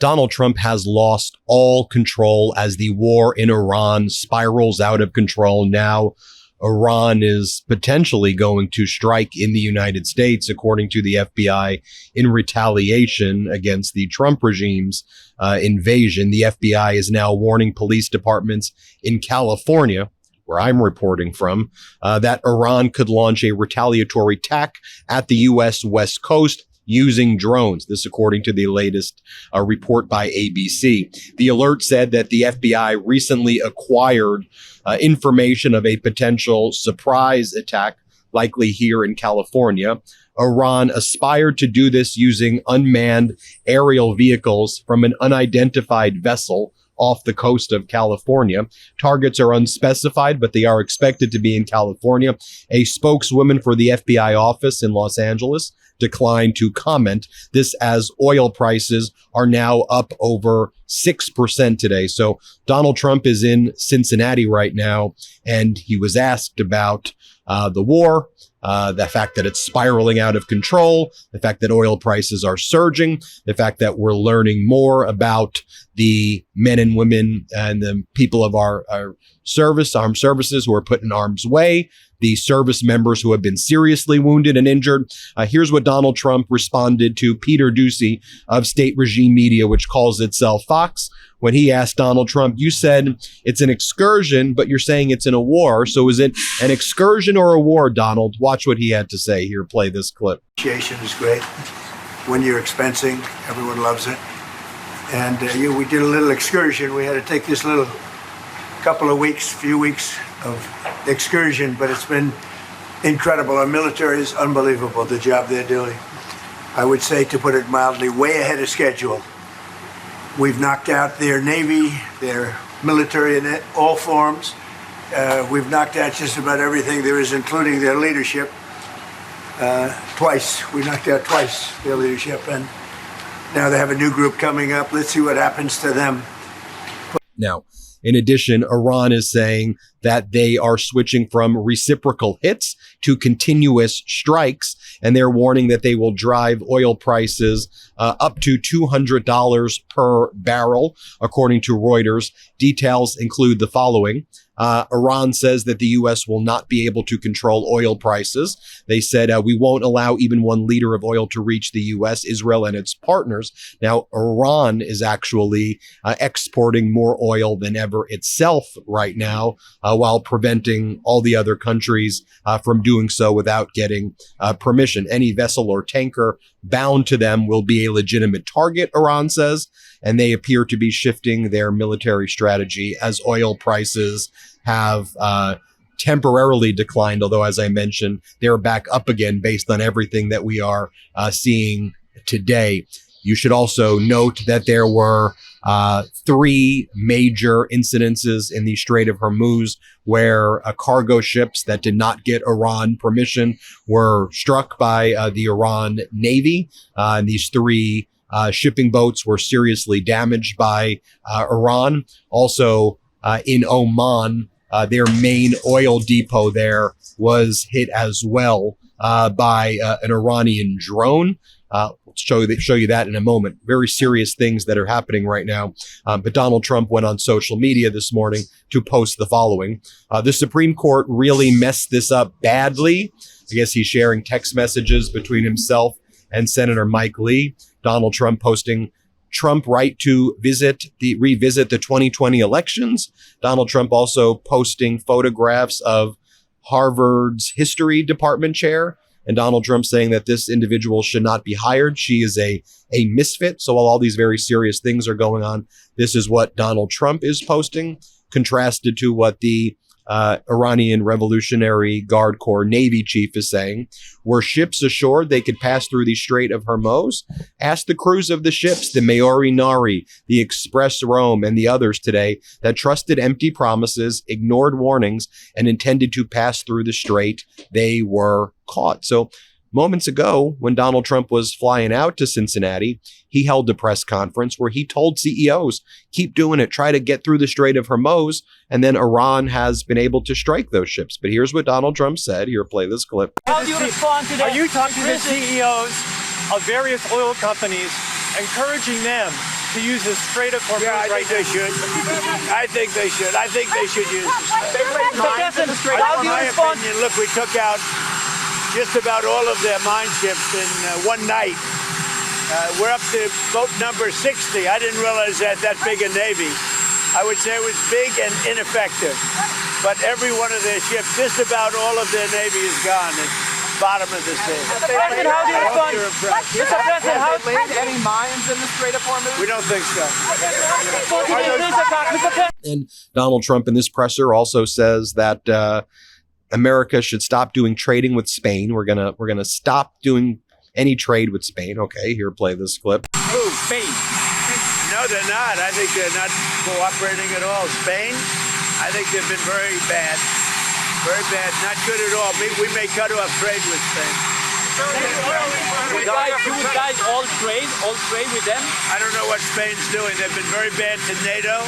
Donald Trump has lost all control as the war in Iran spirals out of control. Now, Iran is potentially going to strike in the United States, according to the FBI, in retaliation against the Trump regime's invasion. The FBI is now warning police departments in California, where I'm reporting from, that Iran could launch a retaliatory attack at the U.S. West Coast using drones. This, according to the latest report by ABC. The alert said that the FBI recently acquired information of a potential surprise attack, likely here in California. Iran aspired to do this using unmanned aerial vehicles from an unidentified vessel off the coast of California. Targets are unspecified, but they are expected to be in California. A spokeswoman for the FBI office in Los Angeles declined to comment. This as oil prices are now up over 6% today. So Donald Trump is in Cincinnati right now, and he was asked about the war, the fact that it's spiraling out of control, the fact that oil prices are surging, the fact that we're learning more about the men and women and the people of our armed services who are put in harm's way, the service members who have been seriously wounded and injured. Here's what Donald Trump responded to Peter Doocy of State Regime Media, which calls itself Fox, when he asked Donald Trump, you said it's an excursion, but you're saying it's in a war. So is it an excursion or a war, Donald? Watch what he had to say. Here, play this clip. Appreciation is great. When you're expensing, everyone loves it. And we did a little excursion. We had to take this little few weeks of excursion, but it's been incredible. Our military is unbelievable, the job they're doing. I would say, to put it mildly, way ahead of schedule. We've knocked out their Navy, their military in all forms. We've knocked out just about everything there is, including their leadership. Twice. We knocked out twice their leadership, and now they have a new group coming up. Let's see what happens to them. Now, in addition, Iran is saying that they are switching from reciprocal hits to continuous strikes, and they're warning that they will drive oil prices up to $200 per barrel, according to Reuters. Details include the following. Iran says that the U.S. will not be able to control oil prices. They said, we won't allow even 1 liter of oil to reach the U.S., Israel, and its partners. Now, Iran is actually exporting more oil than ever itself right now, while preventing all the other countries from doing so without getting permission. Any vessel or tanker bound to them will be a legitimate target, Iran says, and they appear to be shifting their military strategy as oil prices have temporarily declined, although, as I mentioned, they're back up again based on everything that we are seeing today. You should also note that there were 3 major incidences in the Strait of Hormuz where cargo ships that did not get Iran permission were struck by the Iran Navy. And these 3 shipping boats were seriously damaged by Iran. Also, in Oman, their main oil depot there was hit as well by an Iranian drone. Show you that in a moment. Very serious things that are happening right now. But Donald Trump went on social media this morning to post the following. The Supreme Court really messed this up badly. I guess he's sharing text messages between himself and Senator Mike Lee. Donald Trump posting, Trump right to revisit the 2020 elections. Donald Trump also posting photographs of Harvard's history department chair, and Donald Trump saying that this individual should not be hired. She is a misfit. So while all these very serious things are going on, this is what Donald Trump is posting, contrasted to what the Iranian Revolutionary Guard Corps Navy chief is saying. Were ships assured they could pass through the Strait of Hormuz? Ask the crews of the ships, the Maori Nari, the Express Rome, and the others today that trusted empty promises, ignored warnings, and intended to pass through the strait. They were caught. So moments ago, when Donald Trump was flying out to Cincinnati, he held a press conference where he told CEOs, keep doing it, try to get through the Strait of Hormuz, and then Iran has been able to strike those ships. But here's what Donald Trump said. Here, play this clip. How do you respond to that? Are you talking to the CEOs of various oil companies encouraging them to use the Strait of Hormuz. Yeah, I think they should. I think they should. I think they should use it. They laid mines in the Strait. How do you In my respond? opinion, look, we took out just about all of their mine ships in one night. We're up to boat number 60. I didn't realize that big a Navy. I would say it was big and ineffective. But every one of their ships, just about all of their Navy is gone. Bottom of the sea. President, how do you respond? Mr. President, how laid any mines in the Strait of Hormuz? We don't think so. And Donald Trump in this presser also says that America should stop doing trading with Spain. We're gonna stop doing any trade with Spain. Okay, here, play this clip. Who? Spain. No, they're not. I think they're not cooperating at all. Spain, I think they've been very bad. Very bad. Not good at all. We may cut off trade with Spain. You guys all trade with them? I don't know what Spain's doing. They've been very bad to NATO.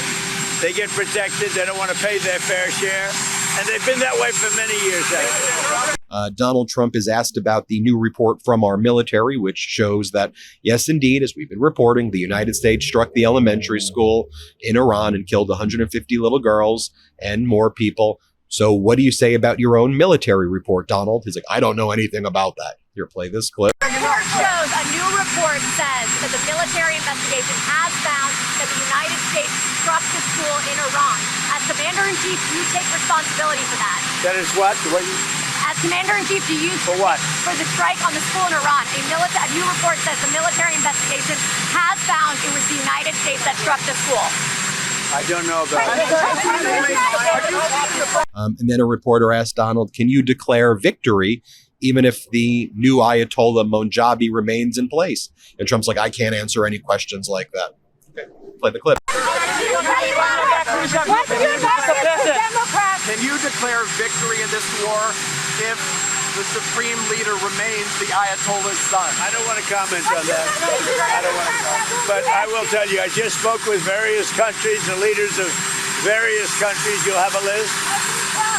They get protected. They don't want to pay their fair share. And they've been that way for many years, actually. Donald Trump is asked about the new report from our military, which shows that, yes, indeed, as we've been reporting, the United States struck the elementary school in Iran and killed 150 little girls and more people. So what do you say about your own military report, Donald? He's like, I don't know anything about that. Here, play this clip. The report shows, a new report says that the military investigation has found that the United States struck the school in Iran. As Commander-in-Chief, do you take responsibility for that? That is what? As Commander-in-Chief, do you... For what? For the strike on the school in Iran. A new report says the military investigation has found it was the United States that struck the school. I don't know about it. And then a reporter asked Donald, can you declare victory even if the new Ayatollah Monjabi remains in place? And Trump's like, I can't answer any questions like that. Okay, play the clip. Can you declare victory in this war if the supreme leader remains the Ayatollah's son? I don't want to comment on that. I don't want to comment. But I will tell you, I just spoke with various countries, the leaders of various countries. You'll have a list.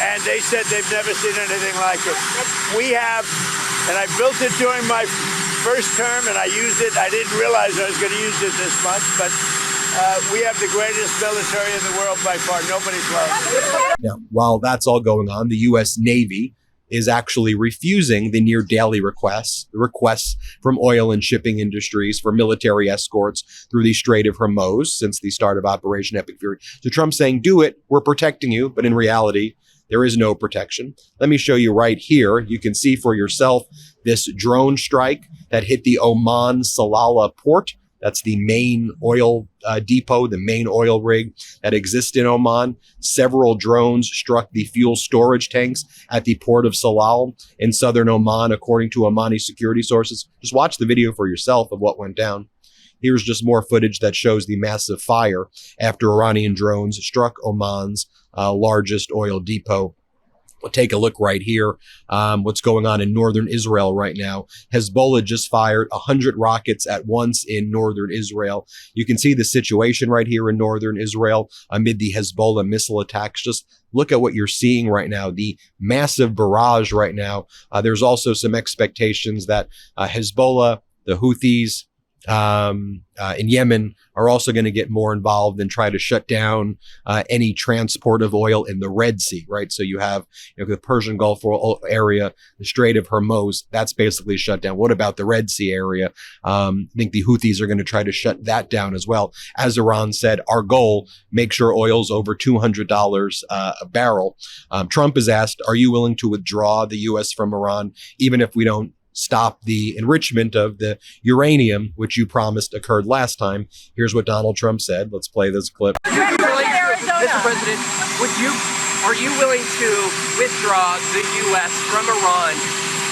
And they said they've never seen anything like it. We have, and I built it during my first term, and I used it. I didn't realize I was going to use it this much, but we have the greatest military in the world by far. Nobody's close. Now, while that's all going on, the U.S. Navy is actually refusing the near daily requests from oil and shipping industries for military escorts through the Strait of Hormuz since the start of Operation Epic Fury. So Trump's saying, do it, we're protecting you, but in reality, there is no protection. Let me show you right here. You can see for yourself this drone strike that hit the Oman Salalah port. That's the main oil depot, the main oil rig that exists in Oman. Several drones struck the fuel storage tanks at the port of Salal in southern Oman, according to Omani security sources. Just watch the video for yourself of what went down. Here's just more footage that shows the massive fire after Iranian drones struck Oman's largest oil depot. We'll take a look right here. What's going on in northern Israel right now. Hezbollah just fired 100 rockets at once in northern Israel. You can see the situation right here in northern Israel amid the Hezbollah missile attacks. Just look at what you're seeing right now, the massive barrage right now. There's also some expectations that Hezbollah, the Houthis, in Yemen are also going to get more involved and try to shut down any transport of oil in the Red Sea, right? So you have the Persian Gulf area, the Strait of Hormuz, that's basically shut down. What about the Red Sea area? I think the Houthis are going to try to shut that down as well. As Iran said, our goal, make sure oil's over $200 a barrel. Trump is asked, are you willing to withdraw the U.S. from Iran, even if we don't stop the enrichment of the uranium, which you promised occurred last time? Here's what Donald Trump said. Let's play this clip. Mr. President, are you willing to withdraw the U.S. from Iran,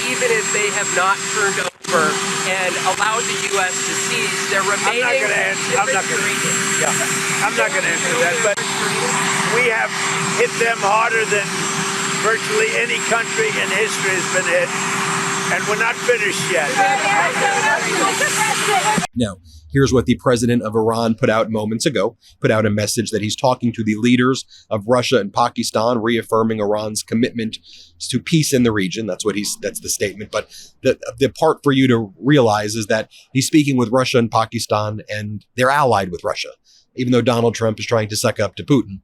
even if they have not turned over and allowed the U.S. to seize their remaining uranium? I'm not going to answer that, but we have hit them harder than virtually any country in history has been hit. And we're not finished yet. Now, Here's what the president of Iran put out moments ago, put out a message that he's talking to the leaders of Russia and Pakistan, reaffirming Iran's commitment to peace in the region. That's the statement. But the part for you to realize is that he's speaking with Russia and Pakistan, and they're allied with Russia, even though Donald Trump is trying to suck up to Putin.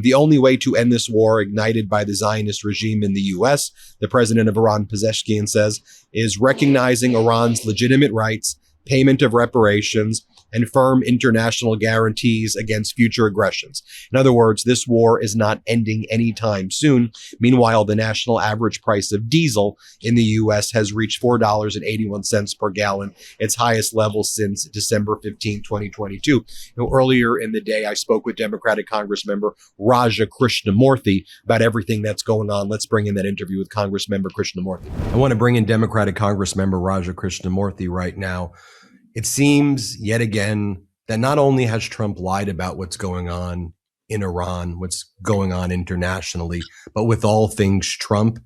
The only way to end this war ignited by the Zionist regime in the U.S., the president of Iran, Pezeshkian, says, is recognizing Iran's legitimate rights, payment of reparations, and firm international guarantees against future aggressions. In other words, this war is not ending anytime soon. Meanwhile, the national average price of diesel in the U.S. has reached $4.81 per gallon, its highest level since December 15, 2022. Earlier in the day, I spoke with Democratic Congressmember Raja Krishnamoorthi about everything that's going on. Let's bring in that interview with Congressmember Krishnamoorthi. I want to bring in Democratic Congressmember Raja Krishnamoorthi right now. It seems yet again that not only has Trump lied about what's going on in Iran, what's going on internationally, but with all things Trump,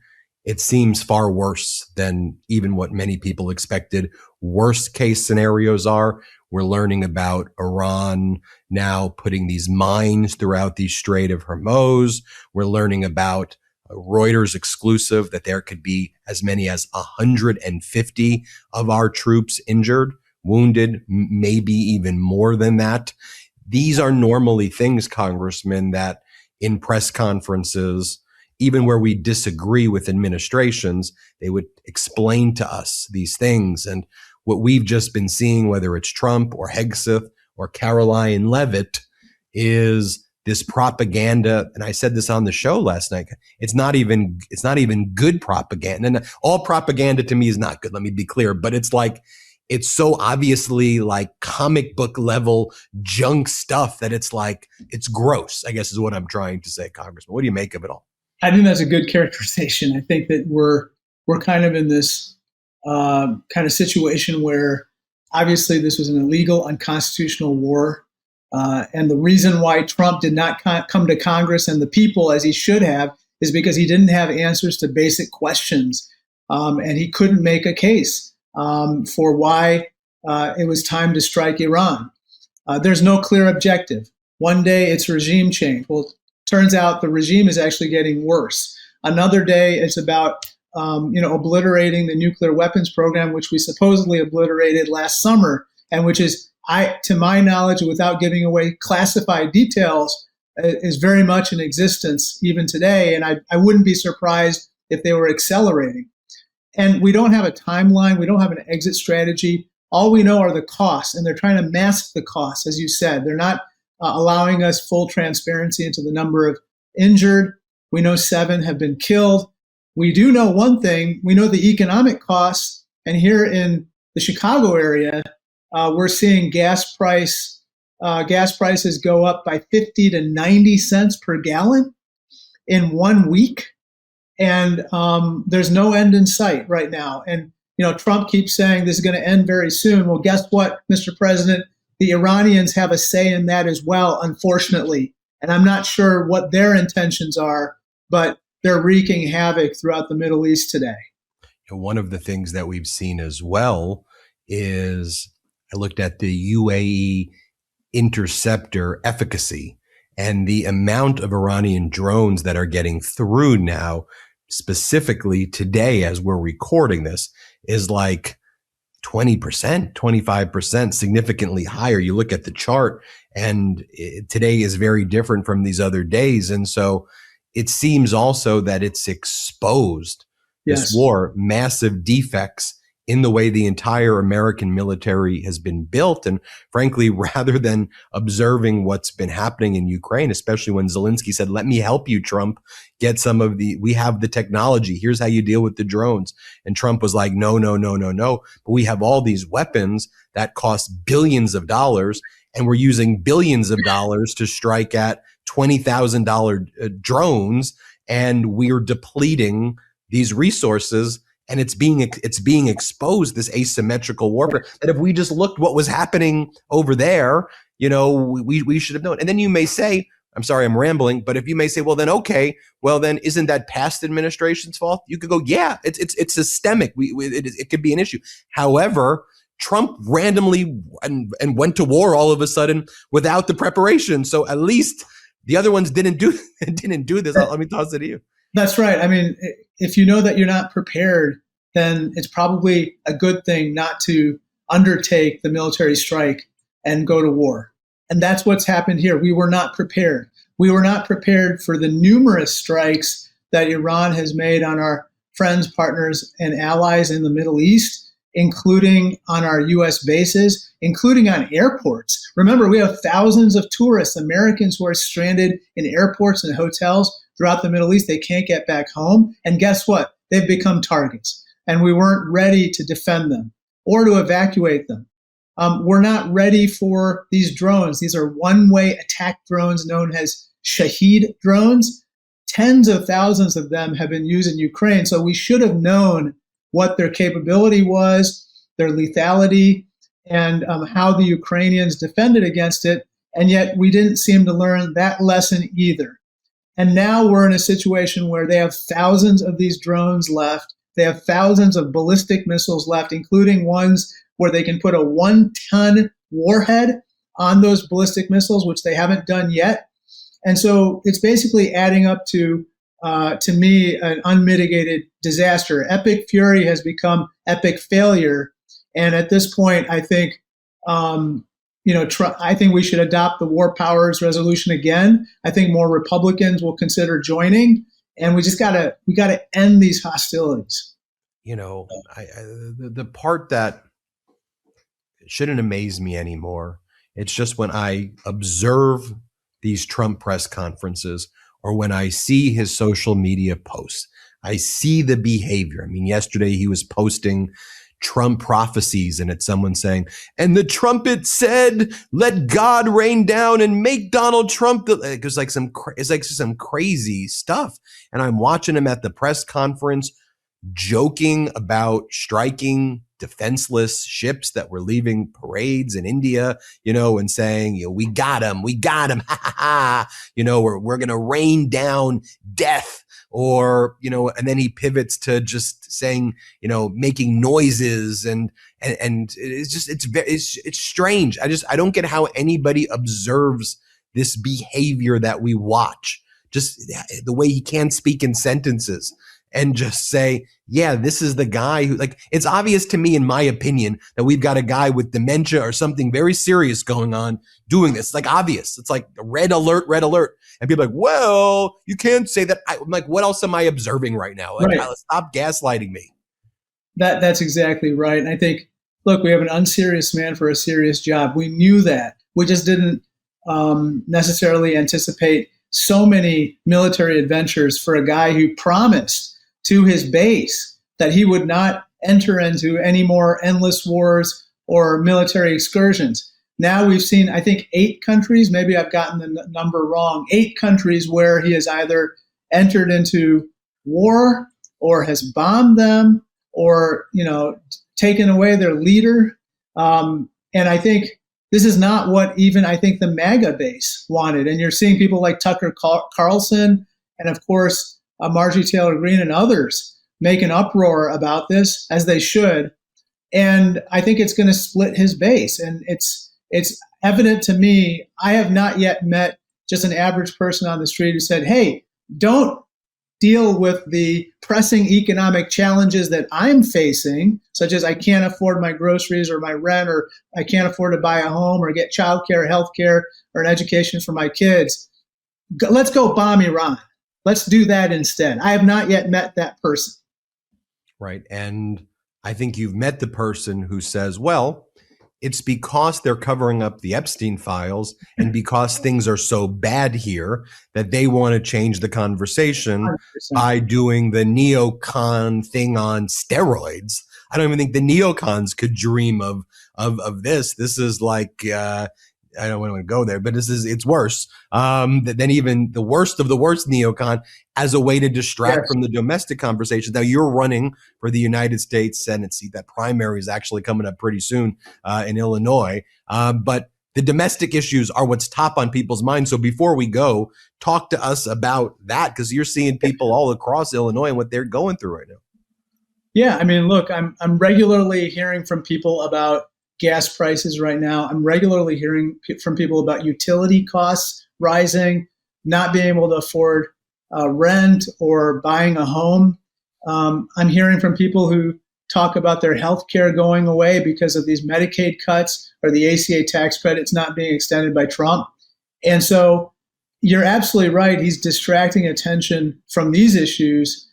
it seems far worse than even what many people expected. Worst case scenarios are, we're learning about Iran now putting these mines throughout the Strait of Hormuz. We're learning about Reuters exclusive that there could be as many as 150 of our troops injured, wounded, maybe even more than that. These are normally things, Congressman, that in press conferences, even where we disagree with administrations, they would explain to us these things. And what we've just been seeing, whether it's Trump or Hegseth or Caroline Leavitt, is this propaganda. And I said this on the show last night. It's not even good propaganda. And all propaganda to me is not good. Let me be clear. But it's like, it's so obviously like comic book level junk stuff that it's like, it's gross, I guess is what I'm trying to say, Congressman. What do you make of it all? I think that's a good characterization. I think that we're kind of in this kind of situation where obviously this was an illegal, unconstitutional war. And the reason why Trump did not come to Congress and the people as he should have is because he didn't have answers to basic questions. And he couldn't make a case for why it was time to strike Iran. There's no clear objective. One day it's regime change. Well, turns out the regime is actually getting worse. Another day it's about obliterating the nuclear weapons program, which we supposedly obliterated last summer, and which is, to my knowledge, without giving away classified details, is very much in existence even today. And I wouldn't be surprised if they were accelerating. And we don't have a timeline. We don't have an exit strategy. All we know are the costs, and they're trying to mask the costs, as you said. They're not allowing us full transparency into the number of injured. We know 7 have been killed. We do know one thing. We know the economic costs. And here in the Chicago area, we're seeing gas prices go up by 50 to 90 cents per gallon in 1 week. And there's no end in sight right now. And, Trump keeps saying this is going to end very soon. Well, guess what, Mr. President? The Iranians have a say in that as well, unfortunately. And I'm not sure what their intentions are, but they're wreaking havoc throughout the Middle East today. One of the things that we've seen as well is I looked at the UAE interceptor efficacy, and the amount of Iranian drones that are getting through now, specifically today as we're recording this, is like 20%, 25%, significantly higher. You look at the chart, and today is very different from these other days. And so it seems also that it's exposed, this war, massive defects in the way the entire American military has been built. And frankly, rather than observing what's been happening in Ukraine, especially when Zelensky said, let me help you, Trump, get we have the technology. Here's how you deal with the drones. And Trump was like, no. But we have all these weapons that cost billions of dollars, and we're using billions of dollars to strike at $20,000 drones, and we're depleting these resources. And it's being exposed, this asymmetrical warfare, that if we just looked what was happening over there, we should have known. And then you may say, I'm sorry, I'm rambling, but if you may say, well, then isn't that past administration's fault? You could go, yeah, it's systemic. It could be an issue. However, Trump randomly and went to war all of a sudden without the preparation. So at least the other ones didn't do this. Let me toss it to you. That's right. I mean, if you know that you're not prepared, then it's probably a good thing not to undertake the military strike and go to war. And that's what's happened here. We were not prepared. We were not prepared for the numerous strikes that Iran has made on our friends, partners, and allies in the Middle East, including on our U.S. bases, including on airports. Remember, we have thousands of tourists, Americans who are stranded in airports and hotels throughout the Middle East. They can't get back home. And guess what? They've become targets. And we weren't ready to defend them or to evacuate them. We're not ready for these drones. These are one-way attack drones known as Shahed drones. Tens of thousands of them have been used in Ukraine. So we should have known what their capability was, their lethality, and how the Ukrainians defended against it. And yet we didn't seem to learn that lesson either. And now we're in a situation where they have thousands of these drones left. They have thousands of ballistic missiles left, including ones where they can put a 1-ton warhead on those ballistic missiles, which they haven't done yet. And so it's basically adding up to me, an unmitigated disaster. Epic fury has become epic failure. And at this point, I think, I think we should adopt the War Powers Resolution again. I think more Republicans will consider joining, and we gotta end these hostilities. The part that shouldn't amaze me anymore, it's just when I observe these Trump press conferences or when I see his social media posts, I see the behavior. I mean, yesterday he was posting Trump prophecies, and it's someone saying, and the trumpet said, let God rain down and make Donald Trump. It's like some crazy stuff. And I'm watching him at the press conference joking about striking defenseless ships that were leaving parades in India, and saying, we got him, ha ha ha, we're going to rain down death. Or, and then he pivots to just saying, making noises and it's strange. I don't get how anybody observes this behavior that we watch, just the way he can't speak in sentences and just say, yeah, this is the guy who, it's obvious to me, in my opinion, that we've got a guy with dementia or something very serious going on doing this. It's obvious. It's like red alert. And people are like, well, you can't say that. I'm like, what else am I observing right now? Right. Stop gaslighting me. That's exactly right. And I think, look, we have an unserious man for a serious job. We knew that. We just didn't necessarily anticipate so many military adventures for a guy who promised to his base that he would not enter into any more endless wars or military excursions. Now we've seen, I think, 8 countries, maybe I've gotten the number wrong, 8 countries where he has either entered into war or has bombed them or, taken away their leader. And I think this is not what even I think the MAGA base wanted. And you're seeing people like Tucker Carlson and, of course, Marjorie Taylor Greene and others make an uproar about this, as they should. And I think it's going to split his base. And it's evident to me. I have not yet met just an average person on the street who said, hey, don't deal with the pressing economic challenges that I'm facing, such as I can't afford my groceries or my rent, or I can't afford to buy a home or get childcare, healthcare, or an education for my kids. Let's go bomb Iran. Let's do that instead. I have not yet met that person. Right. And I think you've met the person who says, well, it's because they're covering up the Epstein files and because things are so bad here that they want to change the conversation 100%. By doing the neocon thing on steroids. I don't even think the neocons could dream of this. This is like, I don't want to go there, but it's worse than even the worst of the worst neocon as a way to distract from the domestic conversations. Now you're running for the United States Senate seat. That primary is actually coming up pretty soon in Illinois. But the domestic issues are what's top on people's minds. So before we go, talk to us about that, because you're seeing people all across Illinois and what they're going through right now. Yeah, I mean, look, I'm regularly hearing from people about gas prices right now. I'm regularly hearing from people about utility costs rising, not being able to afford rent or buying a home. I'm hearing from people who talk about their health care going away because of these Medicaid cuts or the ACA tax credits not being extended by Trump. And so you're absolutely right. He's distracting attention from these issues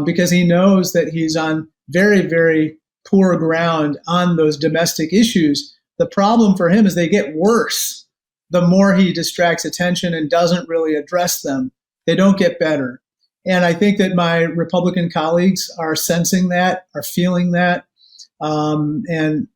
because he knows that he's on very, very poor ground on those domestic issues. The problem for him is they get worse the more he distracts attention and doesn't really address them. They don't get better. And I think that my Republican colleagues are sensing that, are feeling that. And,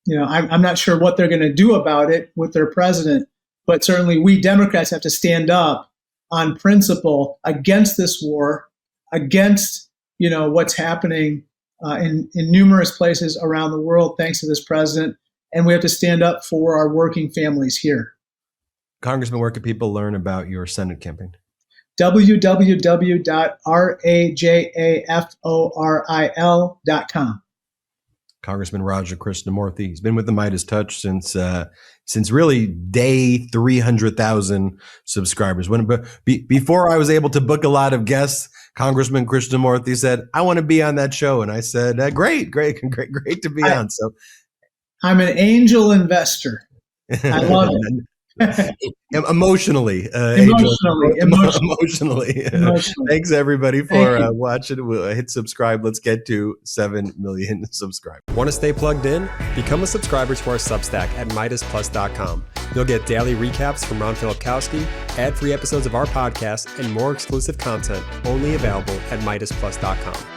I'm not sure what they're going to do about it with their president, but certainly we Democrats have to stand up on principle against this war, against, what's happening in numerous places around the world, thanks to this president. And we have to stand up for our working families here. Congressman, where can people learn about your Senate campaign? www.rajaforil.com. Congressman Roger Krishnamoorthi. He's been with the MeidasTouch since really day 300,000 subscribers. Before I was able to book a lot of guests, Congressman Krishnamoorthi said, "I want to be on that show," and I said, "Great to be on." So, I'm an angel investor. I love it. Emotionally. Thanks everybody for watching. We'll hit subscribe. Let's get to 7 million subscribers. Want to stay plugged in? Become a subscriber to our Substack at MeidasPlus.com. You'll get daily recaps from Ron Filipkowski, ad-free episodes of our podcast, and more exclusive content only available at MeidasPlus.com.